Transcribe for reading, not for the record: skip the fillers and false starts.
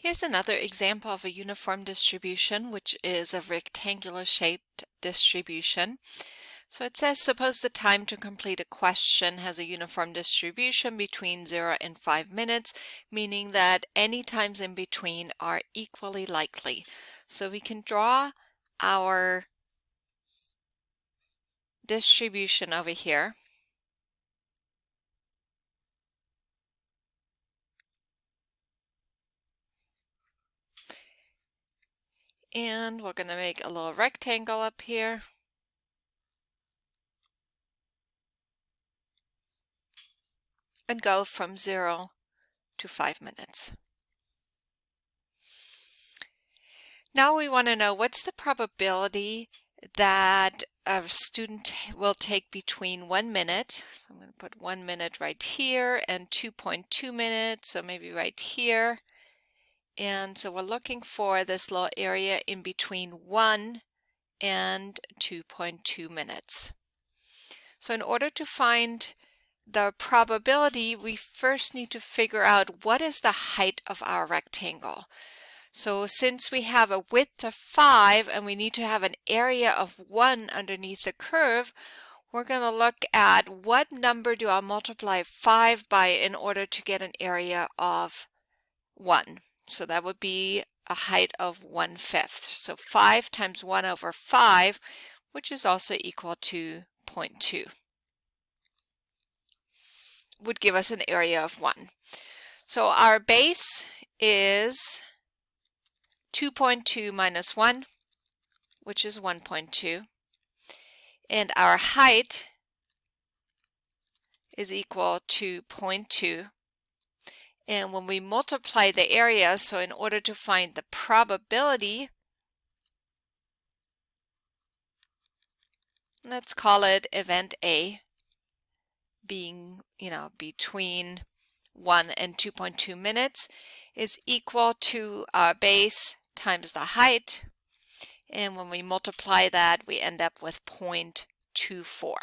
Here's another example of a uniform distribution, which is a rectangular shaped distribution. So it says, suppose the time to complete a question has a uniform distribution between 0 and 5 minutes, meaning that any times in between are equally likely. So we can draw our distribution over here. And we're going to make a little rectangle up here. And go from 0 to 5 minutes. Now we want to know what's the probability that a student will take between 1 minute. So I'm going to put 1 minute right here and 2.2 minutes, so maybe right here. And so we're looking for this little area in between 1 and 2.2 minutes. So in order to find the probability, we first need to figure out what is the height of our rectangle. So since we have a width of 5 and we need to have an area of 1 underneath the curve, we're going to look at what number do I multiply 5 by in order to get an area of 1. So that would be a height of 1/5. So 5 times 1 over 5, which is also equal to 0.2, would give us an area of 1. So our base is 2.2 minus 1, which is 1.2. And our height is equal to 0.2. And when we multiply the area, so in order to find the probability, let's call it event A, being, between 1 and 2.2 minutes, is equal to our base times the height. And when we multiply that, we end up with 0.24.